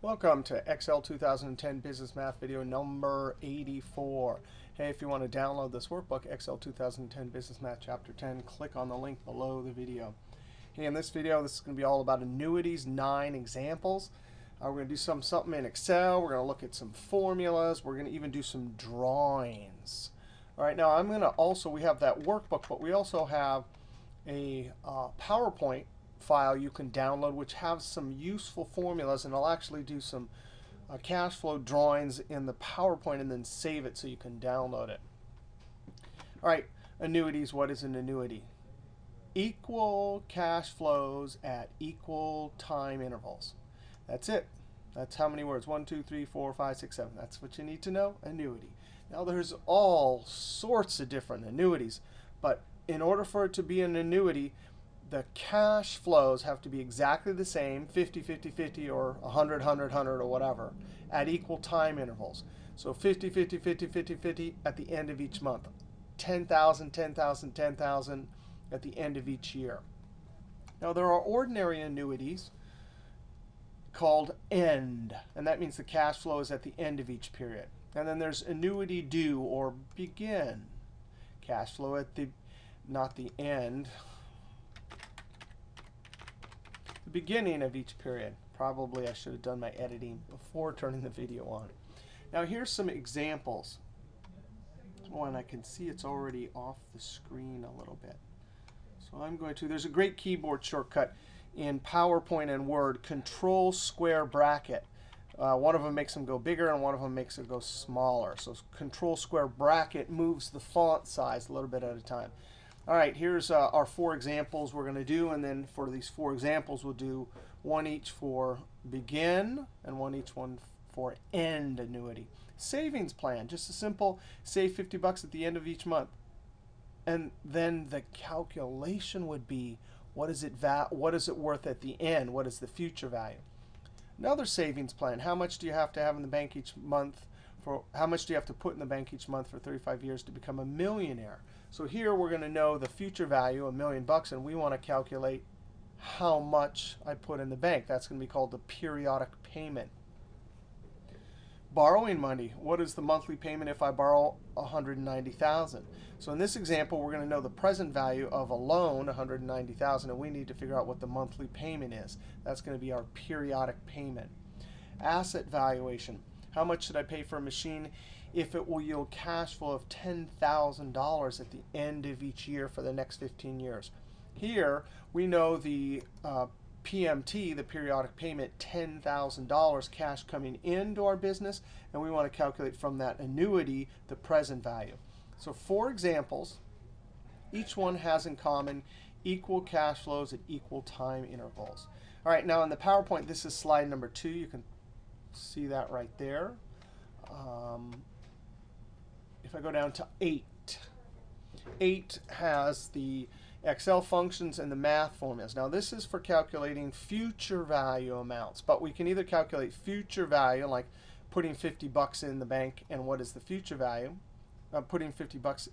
Welcome to Excel 2010 Business Math video number 84. Hey, if you want to download this workbook, Excel 2010 Business Math Chapter 10, click on the link below the video. Hey, in this video, this is going to be all about annuities, 9 examples. We're going to do something in Excel. We're going to look at some formulas. We're going to even do some drawings. All right, now I'm going to also, we have that workbook, but we also have a PowerPoint file you can download which has some useful formulas, and I'll actually do some cash flow drawings in the PowerPoint and then save it so you can download it. All right, annuities. What is an annuity? Equal cash flows at equal time intervals. That's it. That's how many words? 1, 2, 3, 4, 5, 6, 7. That's what you need to know. Annuity. Now there's all sorts of different annuities, but in order for it to be an annuity, the cash flows have to be exactly the same, 50, 50, 50, or 100, 100, 100, or whatever, at equal time intervals. So 50, 50, 50, 50, 50 at the end of each month. 10,000, 10,000, 10,000 at the end of each year. Now there are ordinary annuities called end, and that means the cash flow is at the end of each period. And then there's annuity due or begin. Cash flow at the, not the end, the beginning of each period. Probably I should have done my editing before turning the video on. Now here's some examples. Oh, and I can see it's already off the screen a little bit. So I'm going to, there's a great keyboard shortcut in PowerPoint and Word, Control Square Bracket. One of them makes them go bigger, and one of them makes it go smaller. So Control Square Bracket moves the font size a little bit at a time. All right, here's our 4 examples we're going to do. And then for these 4 examples, we'll do one each for begin and one each one for end annuity. Savings plan, just a simple save 50 bucks at the end of each month. And then the calculation would be, what is it worth at the end? What is the future value? Another savings plan, how much do you have to have in the bank each month? How much do you have to put in the bank each month for 35 years to become a millionaire? So here we're going to know the future value, $1,000,000, and we want to calculate how much I put in the bank. That's going to be called the periodic payment. Borrowing money, what is the monthly payment if I borrow $190,000? So in this example, we're going to know the present value of a loan, $190,000, and we need to figure out what the monthly payment is. That's going to be our periodic payment. Asset valuation, how much should I pay for a machine if it will yield cash flow of $10,000 at the end of each year for the next 15 years? Here, we know the PMT, the periodic payment, $10,000 cash coming into our business, and we want to calculate from that annuity the present value. So 4 examples. Each one has in common equal cash flows at equal time intervals. All right, now in the PowerPoint, this is slide number 2. You can see that right there. If I go down to 8, 8 has the Excel functions and the math formulas. Now this is for calculating future value amounts, but we can either calculate future value, like putting 50 bucks in the bank, and what is the future value? Putting 50 bucks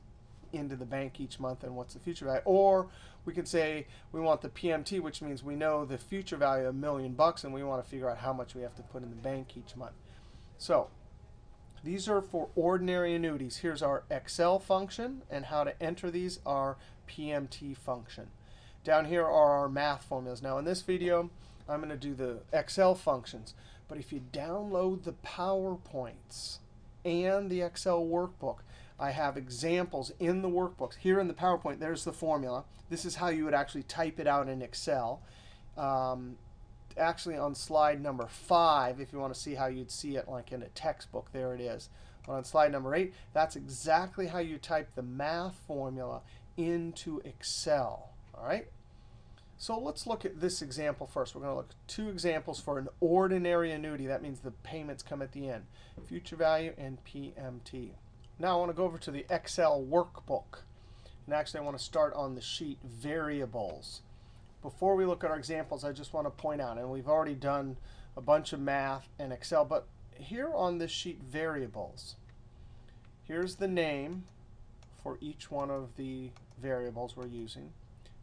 into the bank each month, and what's the future value? Or we could say we want the PMT, which means we know the future value of $1,000,000, and we want to figure out how much we have to put in the bank each month. So these are for ordinary annuities. Here's our Excel function, and how to enter these are PMT function. Down here are our math formulas. Now in this video, I'm going to do the Excel functions. But if you download the PowerPoints and the Excel workbook, I have examples in the workbooks. Here in the PowerPoint, there's the formula. This is how you would actually type it out in Excel. Actually, on slide number 5, if you want to see how you'd see it like in a textbook, there it is. But on slide number 8, that's exactly how you type the math formula into Excel. All right? So let's look at this example first. We're going to look at 2 examples for an ordinary annuity. That means the payments come at the end. Future value and PMT. Now I want to go over to the Excel workbook. And actually, I want to start on the sheet variables. Before we look at our examples, I just want to point out, and we've already done a bunch of math in Excel, but here on this sheet variables, here's the name for each one of the variables we're using.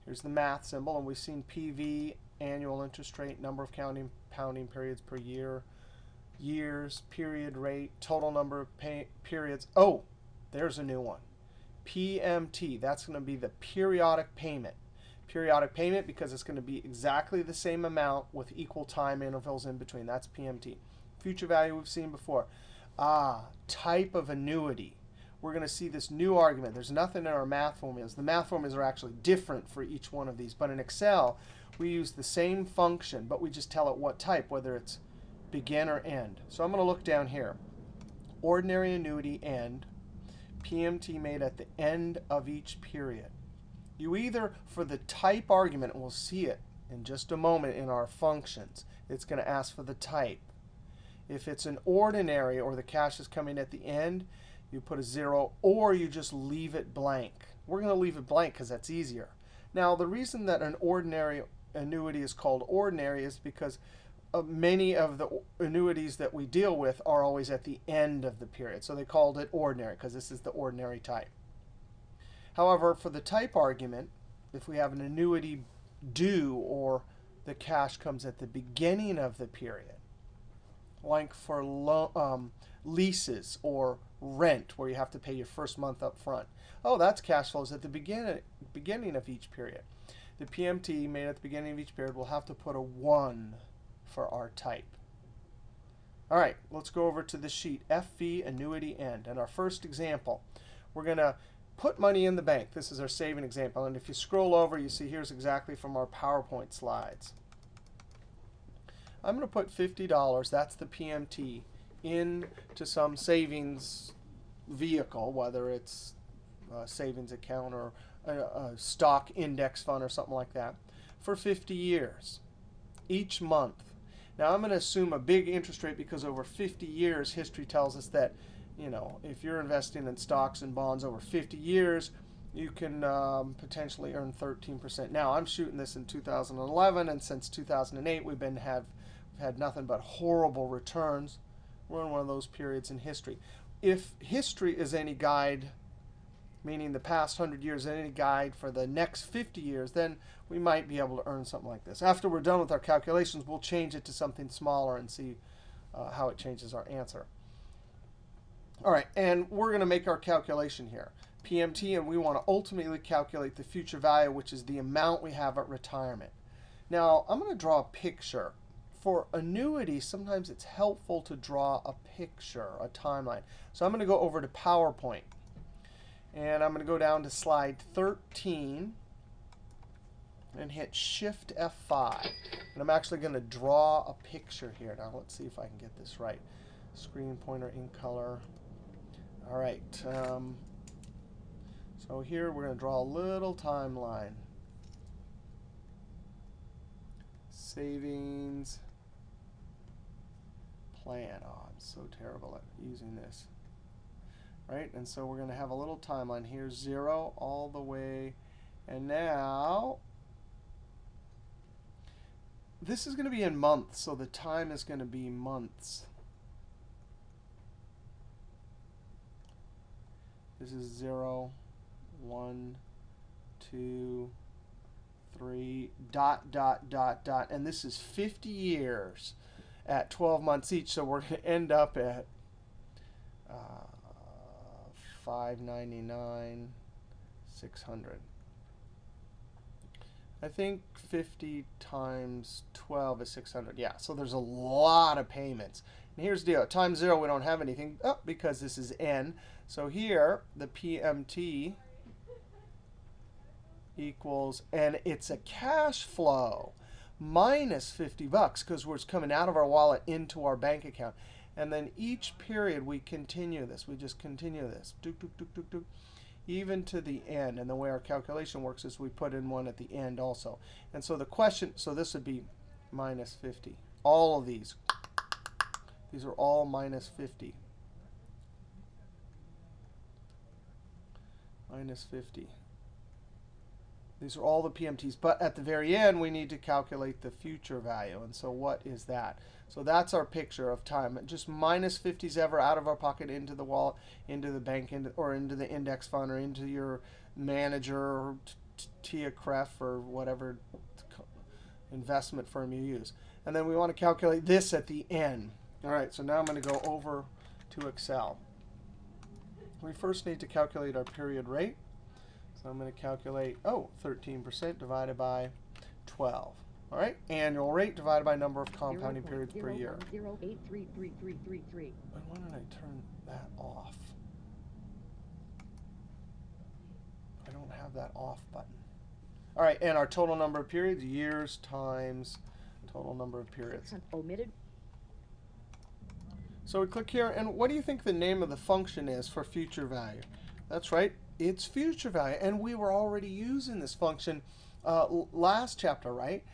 Here's the math symbol, and we've seen PV, annual interest rate, number of compounding periods per year, years, period rate, total number of periods. Oh, there's a new one. PMT, that's going to be the periodic payment. Periodic payment because it's going to be exactly the same amount with equal time intervals in between. That's PMT. Future value we've seen before. Type of annuity. We're going to see this new argument. There's nothing in our math formulas. The math formulas are actually different for each one of these. But in Excel, we use the same function, but we just tell it what type, whether it's begin or end. So I'm going to look down here. Ordinary annuity end. PMT made at the end of each period. You either, for the type argument, and we'll see it in just a moment in our functions, it's going to ask for the type. If it's an ordinary or the cash is coming at the end, you put a 0, or you just leave it blank. We're going to leave it blank because that's easier. Now, the reason that an ordinary annuity is called ordinary is because many of the annuities that we deal with are always at the end of the period. So they called it ordinary because this is the ordinary type. However, for the type argument, if we have an annuity due or the cash comes at the beginning of the period, like for leases or rent where you have to pay your first month up front. Oh, that's cash flows at the beginning of each period. The PMT made at the beginning of each period will have to put a 1 for our type. All right, let's go over to the sheet, FV Annuity End. And our first example, we're going to put money in the bank. This is our saving example. And if you scroll over, you see here's exactly from our PowerPoint slides. I'm going to put $50, that's the PMT, into some savings vehicle, whether it's a savings account or a stock index fund or something like that, for 50 years, each month. Now, I'm going to assume a big interest rate because over 50 years, history tells us that, you know, if you're investing in stocks and bonds over 50 years, you can potentially earn 13%. Now, I'm shooting this in 2011, and since 2008, we've had nothing but horrible returns. We're in one of those periods in history. If history is any guide, meaning the past 100 years is any guide for the next 50 years, then we might be able to earn something like this. After we're done with our calculations, we'll change it to something smaller and see how it changes our answer. All right, and we're going to make our calculation here. PMT, and we want to ultimately calculate the future value, which is the amount we have at retirement. Now, I'm going to draw a picture. For annuity, sometimes it's helpful to draw a picture, a timeline. So I'm going to go over to PowerPoint. And I'm going to go down to slide 13 and hit Shift F5. And I'm actually going to draw a picture here. Now, let's see if I can get this right. Screen pointer in color. All right. So here we're going to draw a little timeline. Savings plan. Oh, I'm so terrible at using this. Right, and so we're going to have a little timeline here, 0 all the way. And now, this is going to be in months, so the time is going to be months. This is 0, 1, 2, 3, dot, dot, dot, dot. And this is 50 years at 12 months each, so we're going to end up at $599, $600. I think 50 times 12 is 600. Yeah, so there's a lot of payments. And here's the deal. At time 0, we don't have anything because this is n. So here, the PMT equals, and it's a cash flow, minus $50 because it's coming out of our wallet into our bank account. And then each period we continue this. We just continue this, dook, dook, dook, dook, dook, even to the end. And the way our calculation works is we put in 1 at the end also. And so the question, so this would be minus 50. All of these are all minus 50. Minus 50. These are all the PMTs. But at the very end, we need to calculate the future value. And so what is that? So that's our picture of time. Just minus 50s ever out of our pocket into the wallet, into the bank, or into the index fund, or into your manager, or TIAA-CREF, or whatever investment firm you use. And then we want to calculate this at the end. All right, so now I'm going to go over to Excel. We first need to calculate our period rate. So I'm going to calculate, 13% divided by 12. All right, annual rate divided by number of compounding periods per year. 0.08333333. And why don't I turn that off? I don't have that off button. All right, and our total number of periods, years times total number of periods. Omitted. So we click here, and what do you think the name of the function is for future value? That's right, it's future value, and we were already using this function last chapter, right?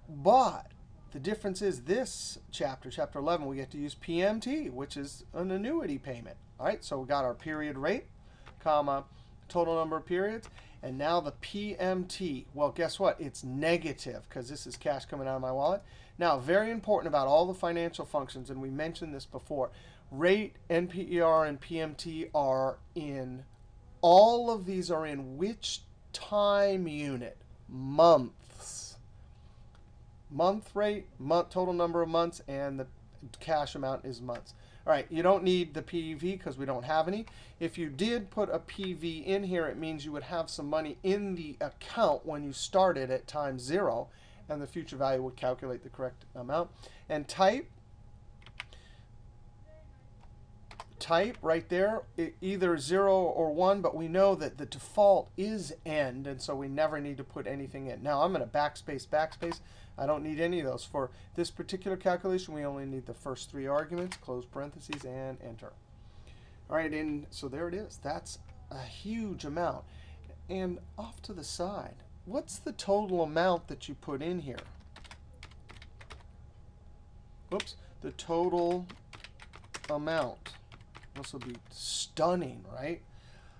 But the difference is this chapter, chapter 11, we get to use PMT, which is an annuity payment. All right, so we got our period rate, comma, total number of periods, and now the PMT. Well, guess what? It's negative because this is cash coming out of my wallet. Now, very important about all the financial functions, and we mentioned this before, rate, NPER, and PMT are in, all of these are in which time unit? Months. Month rate, total number of months, and the cash amount is months. All right, you don't need the PV because we don't have any. If you did put a PV in here, it means you would have some money in the account when you started at time 0, and the future value would calculate the correct amount. And type right there, either 0 or 1, but we know that the default is end, and so we never need to put anything in. Now I'm going to backspace, backspace. I don't need any of those. For this particular calculation, we only need the first 3 arguments, close parentheses, and enter. All right, and so there it is. That's a huge amount. And off to the side, what's the total amount that you put in here? Whoops, the total amount. This will be stunning, right?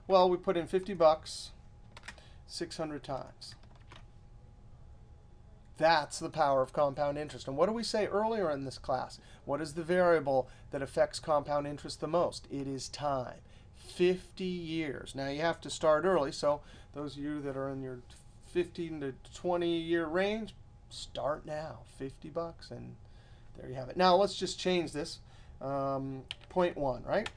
Well, we put in 50 bucks 600 times. That's the power of compound interest. And what did we say earlier in this class? What is the variable that affects compound interest the most? It is time. 50 years. Now, you have to start early. So those of you that are in your 15 to 20-year range, start now. 50 bucks, and there you have it. Now, let's just change this. Point 1, right?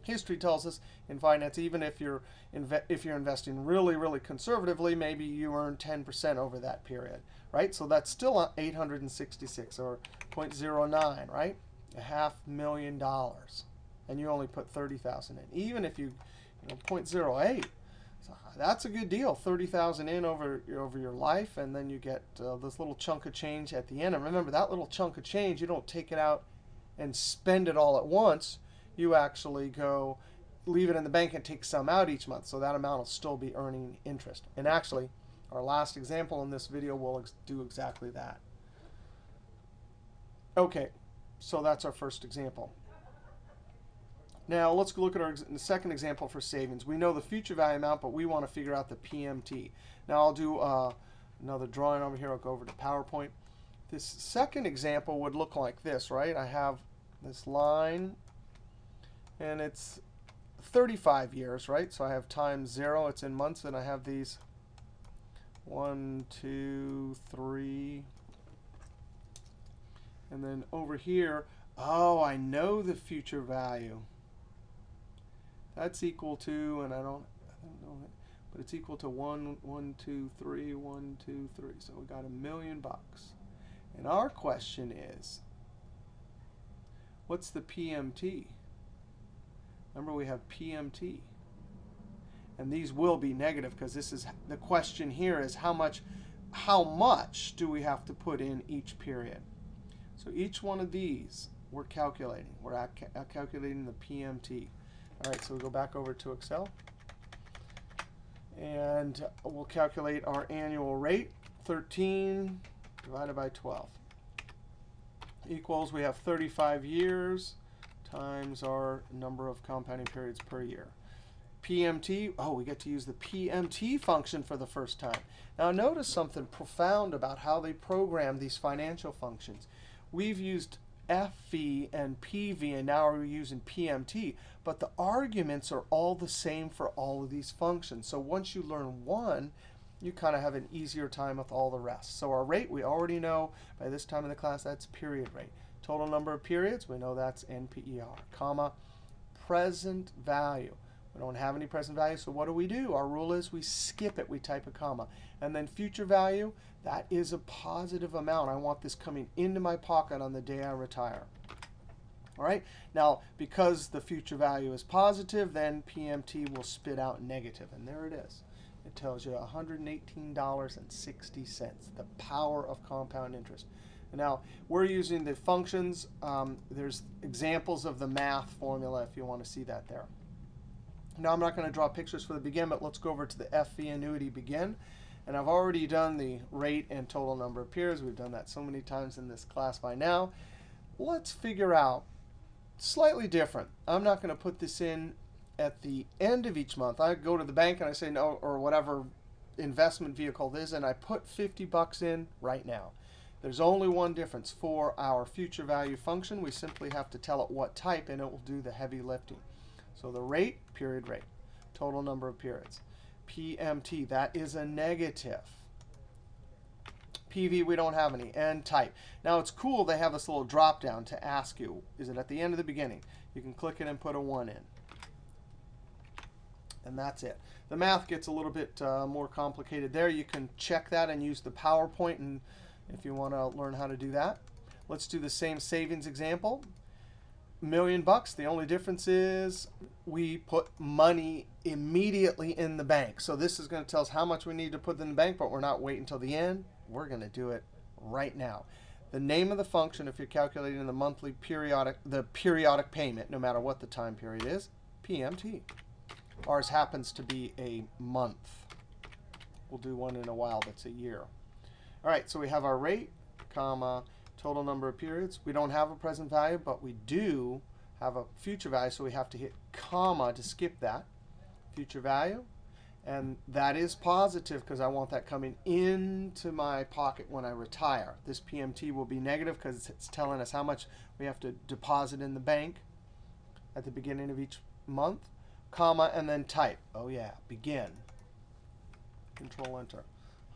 History tells us in finance, even if you're investing really, really conservatively, maybe you earn 10% over that period, right? So that's still 866 or 0.09, right? $500,000, and you only put 30,000 in. Even if you 0.08, so that's a good deal. 30,000 in over your life, and then you get this little chunk of change at the end. And remember, that little chunk of change, you don't take it out and spend it all at once. You actually go leave it in the bank and take some out each month. So that amount will still be earning interest. And actually, our last example in this video will do exactly that. OK, so that's our first example. Now, let's look at our second example for savings. We know the future value amount, but we want to figure out the PMT. Now, I'll do another drawing over here. I'll go over to PowerPoint. This second example would look like this, right? I have this line, and it's 35 years, right? So I have time 0. It's in months, and I have these 1, 2, 3. And then over here, oh, I know the future value. That's equal to, and I don't know it, but it's equal to 1, 1, 2, 3, 1, 2, 3. So we got $1 million. And our question is, what's the PMT? Remember, we have PMT. And these will be negative because this is the question here is how much do we have to put in each period? So each one of these we're calculating. We're calculating the PMT. All right, so we'll go back over to Excel. And we'll calculate our annual rate, 13 divided by 12. Equals, we have 35 years times our number of compounding periods per year. PMT, oh, we get to use the PMT function for the first time. Now notice something profound about how they program these financial functions. We've used FV and PV, and now we're using PMT. But the arguments are all the same for all of these functions. So once you learn one, you kind of have an easier time with all the rest. So our rate, we already know by this time in the class, that's period rate. Total number of periods, we know that's NPER, comma, present value. We don't have any present value, so what do? Our rule is we skip it. We type a comma. And then future value, that is a positive amount. I want this coming into my pocket on the day I retire. All right. Now, because the future value is positive, then PMT will spit out negative. And there it is. It tells you $118.60, the power of compound interest. Now, we're using the functions. There's examples of the math formula if you want to see that there. Now, I'm not going to draw pictures for the Begin, but let's go over to the FV Annuity Begin. And I've already done the rate and total number of periods. We've done that so many times in this class by now. Let's figure out slightly different. I'm not going to put this in at the end of each month. I go to the bank and I say no, or whatever investment vehicle it is, and I put 50 bucks in right now. There's only one difference. For our future value function, we simply have to tell it what type, and it will do the heavy lifting. So the rate, period rate, total number of periods. PMT, that is a negative. PV, we don't have any. And type. Now, it's cool they have this little drop down to ask you, is it at the end or the beginning? You can click it and put a 1 in. And that's it. The math gets a little bit more complicated there. You can check that and use the PowerPoint and if you want to learn how to do that. Let's do the same savings example. $1 million. The only difference is we put money immediately in the bank. So this is going to tell us how much we need to put in the bank, but we're not waiting until the end. We're going to do it right now. The name of the function, if you're calculating the monthly periodic payment, no matter what the time period is, PMT. Ours happens to be a month. We'll do one in a while that's a year. All right, so we have our rate, comma, total number of periods. We don't have a present value, but we do have a future value, so we have to hit comma to skip that. Future value. And that is positive because I want that coming into my pocket when I retire. This PMT will be negative because it's telling us how much we have to deposit in the bank at the beginning of each month. Comma, and then type. Oh, yeah, begin. Control Enter.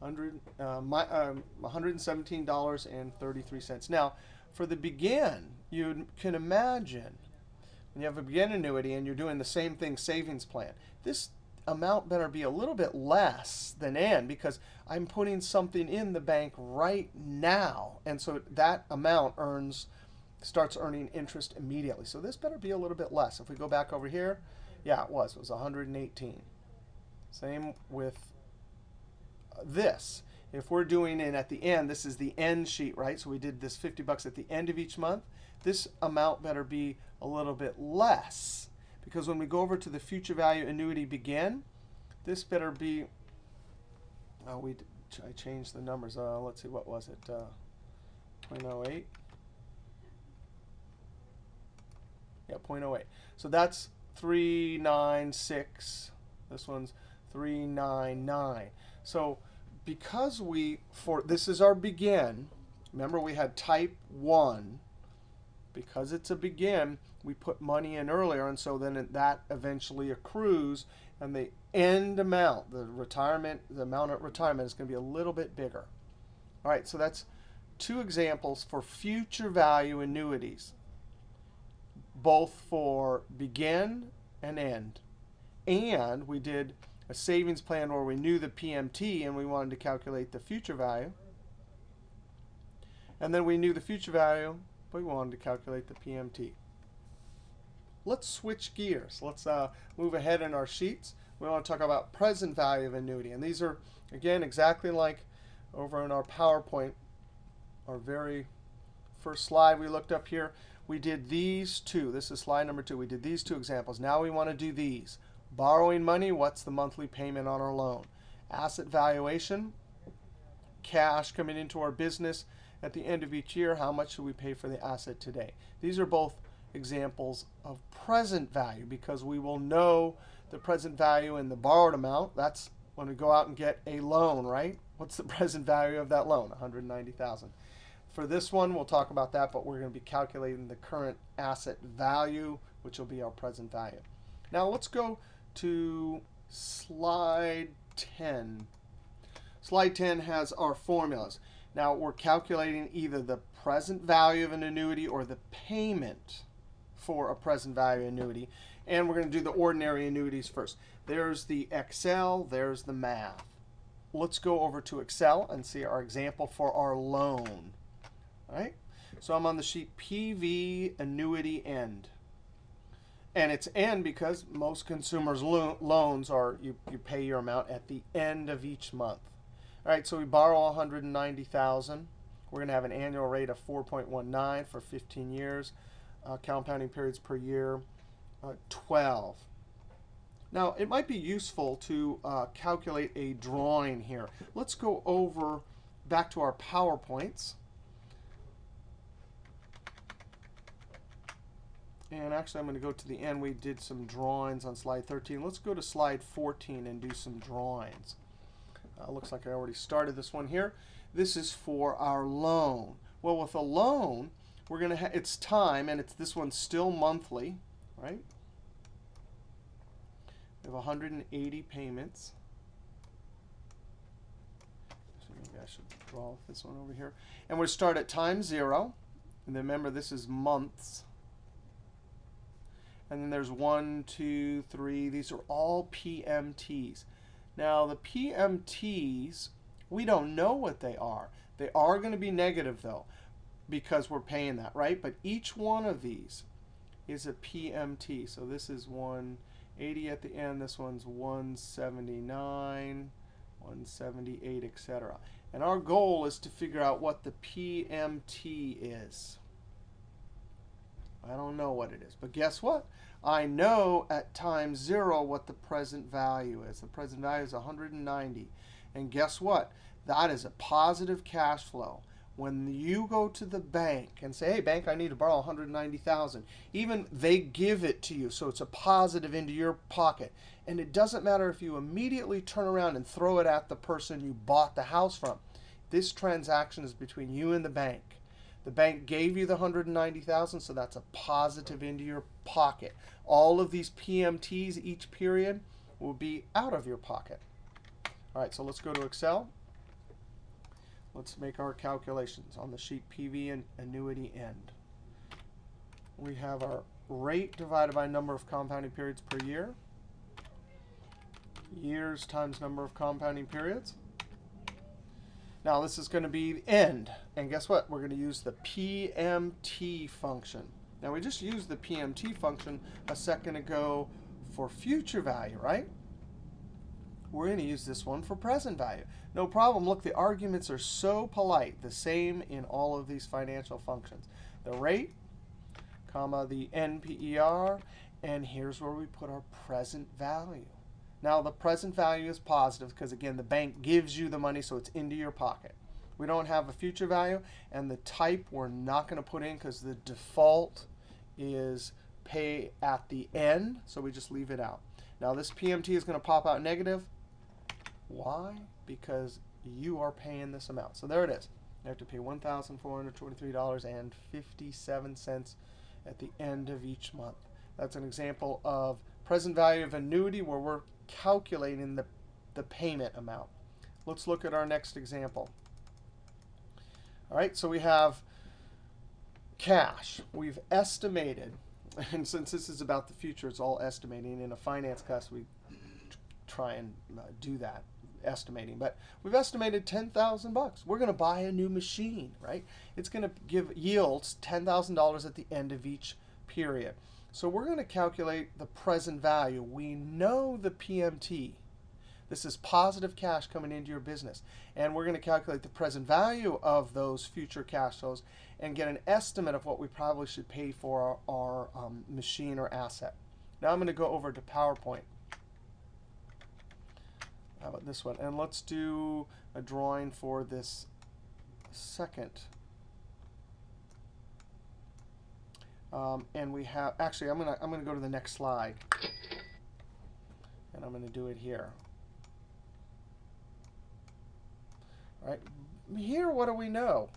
$117.33. Now, for the Begin, you can imagine when you have a Begin annuity and you're doing the same thing, savings plan, this amount better be a little bit less than End because I'm putting something in the bank right now. And so that amount starts earning interest immediately. So this better be a little bit less. If we go back over here, yeah, it was 118. Same with this. If we're doing it at the end, this is the end sheet, right? So we did this 50 bucks at the end of each month. This amount better be a little bit less because when we go over to the future value annuity begin, this better be, I changed the numbers. Let's see, what was it? 0.08. Yeah, 0.08. So that's 396. This one's 399. So because this is our Begin, remember we had type 1. Because it's a Begin, we put money in earlier, and so then that eventually accrues, and the end amount, the amount at retirement is going to be a little bit bigger. All right, so that's 2 examples for future value annuities, both for Begin and End. And we did a savings plan where we knew the PMT and we wanted to calculate the future value. And then we knew the future value, but we wanted to calculate the PMT. Let's switch gears. Let's move ahead in our sheets. We want to talk about present value of annuity. And these are, again, exactly like over in our PowerPoint, our very first slide we looked up here. We did these 2. This is slide number 2. We did these 2 examples. Now we want to do these. Borrowing money, what's the monthly payment on our loan? Asset valuation, cash coming into our business at the end of each year, how much should we pay for the asset today? These are both examples of present value because we will know the present value in the borrowed amount. That's when we go out and get a loan, right? What's the present value of that loan? $190,000. For this one, we'll talk about that, but we're going to be calculating the current asset value, which will be our present value. Now let's go to slide 10. Slide 10 has our formulas. Now we're calculating either the present value of an annuity or the payment for a present value annuity. And we're going to do the ordinary annuities first. There's the Excel, there's the math. Let's go over to Excel and see our example for our loan. All right? So I'm on the sheet PV Annuity End. And it's end because most consumers' loans are you pay your amount at the end of each month. All right, so we borrow $190,000. We're going to have an annual rate of 4.19 for 15 years. Compounding periods per year, 12. Now, it might be useful to calculate a drawing here. Let's go over back to our PowerPoints. And actually, I'm going to go to the end. We did some drawings on slide 13. Let's go to slide 14 and do some drawings. Looks like I already started this one here. This is for our loan. Well, with a loan, we're going to have it's time, and this one's still monthly, right? We have 180 payments. So maybe I should draw this one over here. And we start at time 0. And remember, this is months. And then there's 1, 2, 3. These are all PMTs. Now, the PMTs, we don't know what they are. They are going to be negative, though, because we're paying that, right? But each one of these is a PMT. So this is 180 at the end. This one's 179, 178, etc. And our goal is to figure out what the PMT is. I don't know what it is. But guess what? I know at time 0 what the present value is. The present value is 190. And guess what? That is a positive cash flow. When you go to the bank and say, hey, bank, I need to borrow $190,000, even they give it to you. So it's a positive into your pocket. And it doesn't matter if you immediately turn around and throw it at the person you bought the house from. This transaction is between you and the bank. The bank gave you the $190,000, so that's a positive into your pocket. All of these PMTs each period will be out of your pocket. All right, so let's go to Excel. Let's make our calculations on the sheet PV and Annuity End. We have our rate divided by number of compounding periods per year. Years times number of compounding periods. Now, this is going to be end. And guess what? We're going to use the PMT function. Now, we just used the PMT function a second ago for future value, right? We're going to use this one for present value. No problem. Look, the arguments are so polite. The same in all of these financial functions. The rate, comma, the NPER, and here's where we put our present value. Now, the present value is positive because, again, the bank gives you the money, so it's into your pocket. We don't have a future value, and the type we're not going to put in because the default is pay at the end, so we just leave it out. Now, this PMT is going to pop out negative. Why? Because you are paying this amount. So there it is. You have to pay $1,423.57 at the end of each month. That's an example of present value of annuity where we're calculating the payment amount. Let's look at our next example. All right, so we have cash. We've estimated, and since this is about the future, it's all estimating. In a finance class, we try and do that, estimating. But we've estimated $10,000. We're going to buy a new machine, right? It's going to give yields $10,000 at the end of each period. So we're going to calculate the present value. We know the PMT. This is positive cash coming into your business. And we're going to calculate the present value of those future cash flows and get an estimate of what we probably should pay for our machine or asset. Now I'm going to go over to PowerPoint. How about this one? And let's do a drawing for this second. And we have, actually, I'm gonna go to the next slide. And I'm going to do it here. All right. Here, what do we know?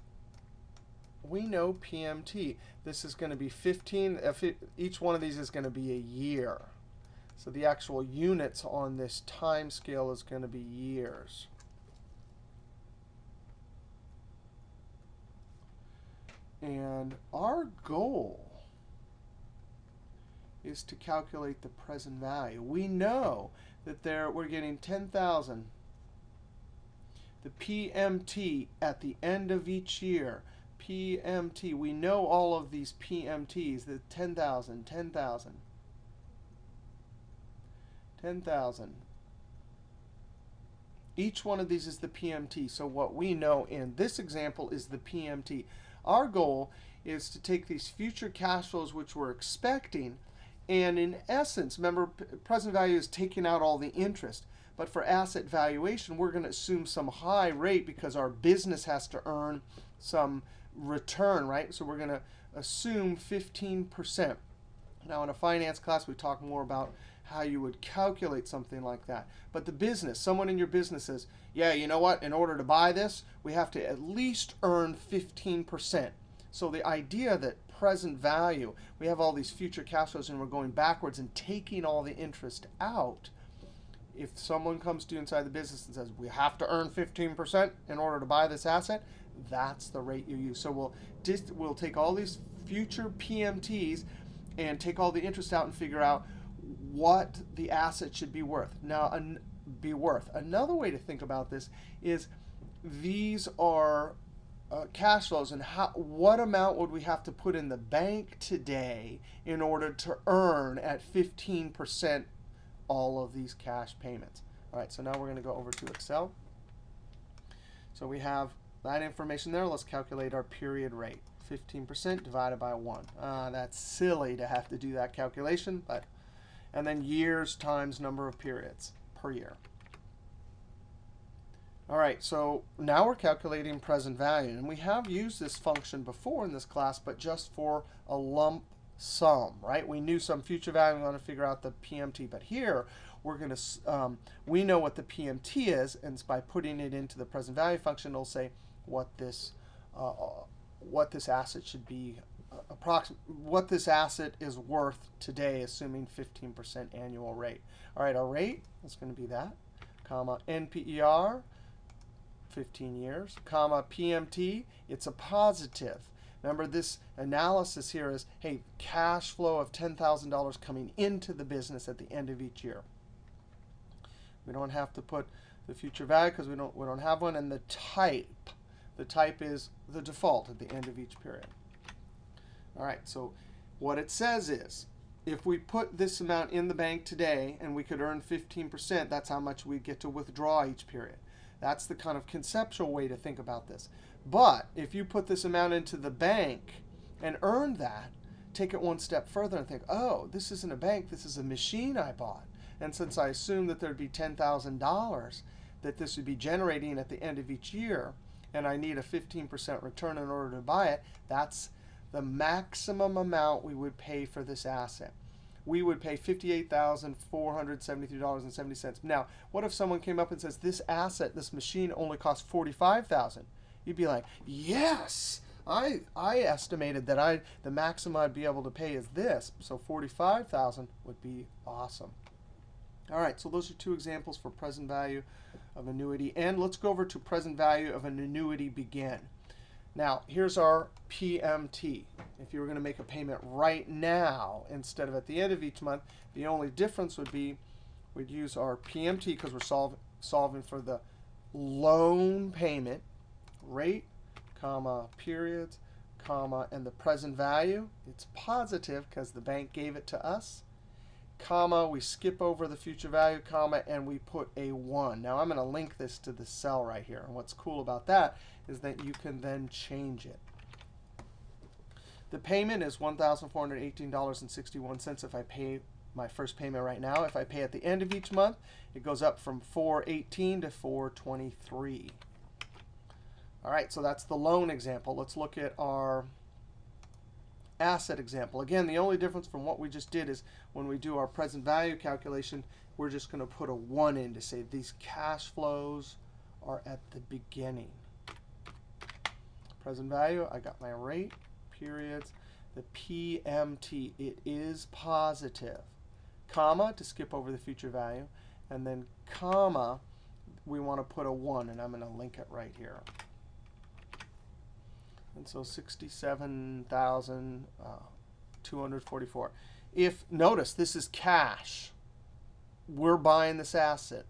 We know PMT. This is going to be 15. Each one of these is going to be a year. So the actual units on this time scale is going to be years. And our goal is to calculate the present value. We know that we're getting 10,000. The PMT at the end of each year. PMT, we know all of these PMTs, the 10,000, 10,000, 10,000. Each one of these is the PMT. So what we know in this example is the PMT. Our goal is to take these future cash flows, which we're expecting, and in essence, remember, present value is taking out all the interest. But for asset valuation, we're going to assume some high rate because our business has to earn some return, right? So we're going to assume 15%. Now, in a finance class, we talk more about how you would calculate something like that. But the business, someone in your business says, yeah, you know what? In order to buy this, we have to at least earn 15%. So the idea that present value, we have all these future cash flows and we're going backwards and taking all the interest out. If someone comes to you inside the business and says, we have to earn 15% in order to buy this asset, that's the rate you use. So we'll take all these future PMTs and take all the interest out and figure out what the asset should be worth. Now, another way to think about this is these are cash flows, and what amount would we have to put in the bank today in order to earn at 15% all of these cash payments. All right, so now we're going to go over to Excel. So we have that information there. Let's calculate our period rate. 15% divided by 1. That's silly to have to do that calculation, but and then years times number of periods per year. All right, so now we're calculating present value. And we have used this function before in this class, but just for a lump sum, right? We knew some future value. We want to figure out the PMT. But here, we're going to, we know what the PMT is. And by putting it into the present value function, it'll say what this asset should be, what this asset is worth today, assuming 15% annual rate. All right, our rate is going to be that, comma, NPER, 15 years, comma, PMT, it's a positive. Remember, this analysis here is, hey, cash flow of $10,000 coming into the business at the end of each year. We don't have to put the future value because we don't have one. And the type is the default at the end of each period. All right, so what it says is, if we put this amount in the bank today and we could earn 15%, that's how much we get to withdraw each period. That's the kind of conceptual way to think about this. But if you put this amount into the bank and earn that, take it one step further and think, oh, this isn't a bank, this is a machine I bought. And since I assumed that there'd be $10,000 that this would be generating at the end of each year, and I need a 15% return in order to buy it, that's the maximum amount we would pay for this asset. We would pay $58,473.70. Now, what if someone came up and says, this asset, this machine only costs $45,000? You'd be like, yes, I estimated that the maximum I'd be able to pay is this. So $45,000 would be awesome. All right, so those are two examples for present value of annuity. And let's go over to present value of an annuity begin. Now, here's our PMT. If you were going to make a payment right now instead of at the end of each month, the only difference would be we'd use our PMT because we're solving for the loan payment rate, comma, periods, comma, and the present value. It's positive because the bank gave it to us, comma, we skip over the future value, comma, and we put a 1. Now, I'm going to link this to the cell right here. And what's cool about that is that you can then change it. The payment is $1,418.61 if I pay my first payment right now. If I pay at the end of each month, it goes up from $418 to $423. All right, so that's the loan example. Let's look at our asset example. Again, the only difference from what we just did is when we do our present value calculation, we're just going to put a 1 in to say these cash flows are at the beginning. Present value, I got my rate, periods, the PMT, it is positive, comma, to skip over the future value, and then comma, we want to put a 1, and I'm going to link it right here. And so 67,244. If, notice, this is cash. We're buying this asset.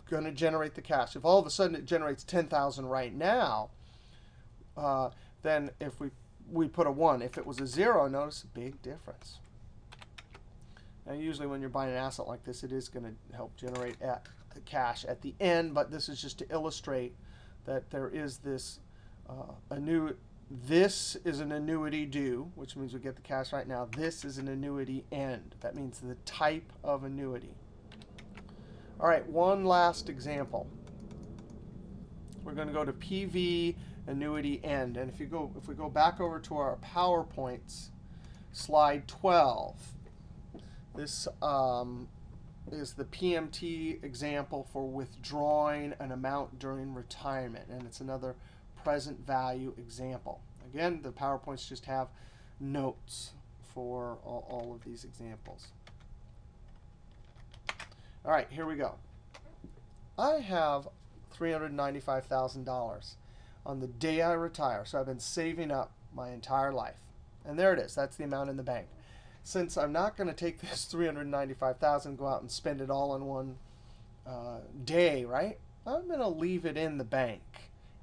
Going to generate the cash. If all of a sudden it generates 10,000 right now, then if we put a 1. If it was a 0, notice a big difference. Now, usually when you're buying an asset like this, it is going to help generate cash at the end. But this is just to illustrate that there is this this is an annuity due, which means we get the cash right now. This is an annuity end. That means the type of annuity. All right, one last example. We're going to go to PV Annuity End. And if we go back over to our PowerPoints, slide 12, this is the PMT example for withdrawing an amount during retirement. And it's another present value example. Again, the PowerPoints just have notes for all of these examples. All right, here we go. I have $395,000 on the day I retire. So I've been saving up my entire life. And there it is. That's the amount in the bank. Since I'm not going to take this $395,000, go out and spend it all in one day, right? I'm going to leave it in the bank.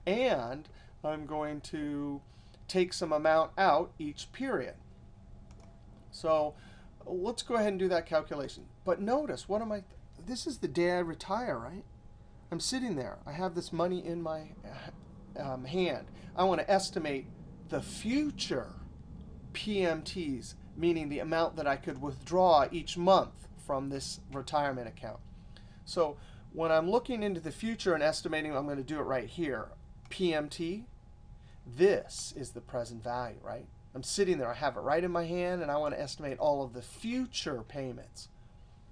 And I'm going to take some amount out each period. So let's go ahead and do that calculation. But notice, this is the day I retire, right? I'm sitting there. I have this money in my hand. I want to estimate the future PMTs, meaning the amount that I could withdraw each month from this retirement account. So when I'm looking into the future and estimating, I'm going to do it right here. PMT, this is the present value, right? I'm sitting there. I have it right in my hand, and I want to estimate all of the future payments.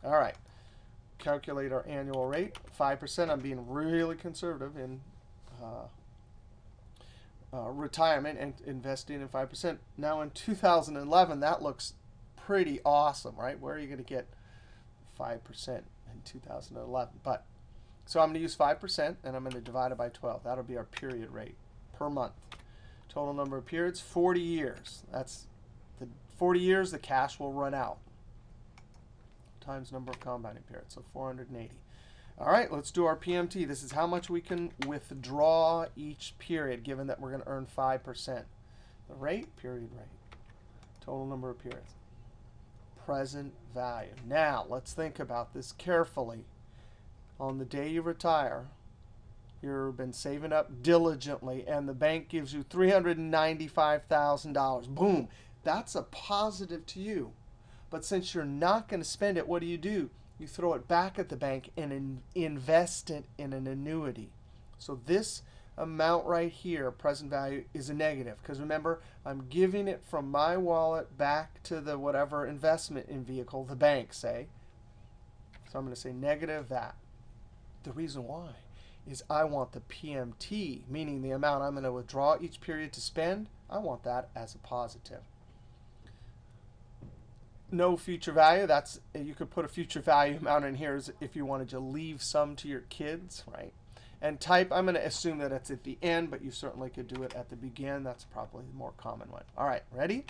All right. Calculate our annual rate, 5%. I'm being really conservative in retirement and investing in 5%. Now in 2011, that looks pretty awesome, right? Where are you going to get 5% in 2011? But so I'm going to use 5%, and I'm going to divide it by 12. That'll be our period rate per month. Total number of periods, 40 years. That's the 40 years, the cash will run out, times number of compounding periods, so 480. All right, let's do our PMT. This is how much we can withdraw each period, given that we're going to earn 5%. The rate, period rate, total number of periods, present value. Now, let's think about this carefully. On the day you retire, you've been saving up diligently, and the bank gives you $395,000. Boom. That's a positive to you. But since you're not going to spend it, what do? You throw it back at the bank and invest it in an annuity. So this amount right here, present value, is a negative. Because remember, I'm giving it from my wallet back to the whatever investment in vehicle, the bank, say. So I'm going to say negative that. The reason why is I want the PMT, meaning the amount I'm going to withdraw each period to spend, I want that as a positive. No future value. That's, you could put a future value amount in here if you wanted to leave some to your kids, right? And type, I'm going to assume that it's at the end, but you certainly could do it at the begin. That's probably the more common one. All right, ready?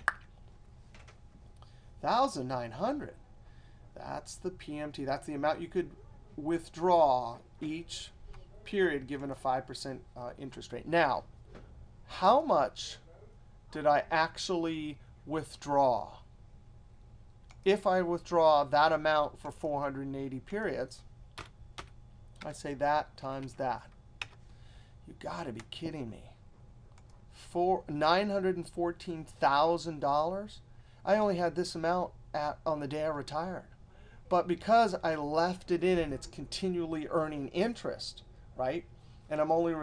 1,900. That's the PMT. That's the amount you could withdraw each period given a 5% interest rate. Now, how much did I actually withdraw? If I withdraw that amount for 480 periods, I say that times that. You got to be kidding me. $914,000? I only had this amount on the day I retired. But because I left it in and it's continually earning interest, right? And I'm only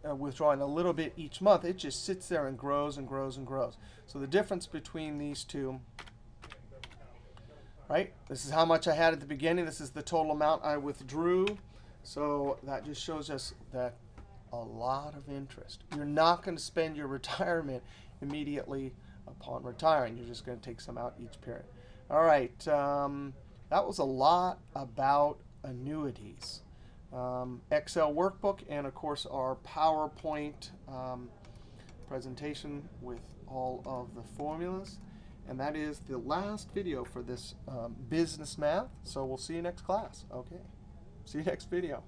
withdrawing a little bit each month, it just sits there and grows and grows and grows. So the difference between these two, right? This is how much I had at the beginning. This is the total amount I withdrew. So that just shows us that a lot of interest. You're not going to spend your retirement immediately upon retiring. You're just going to take some out each period. All right. That was a lot about annuities. Excel workbook and, of course, our PowerPoint presentation with all of the formulas. And that is the last video for this business math. So we'll see you next class. Okay. See you next video.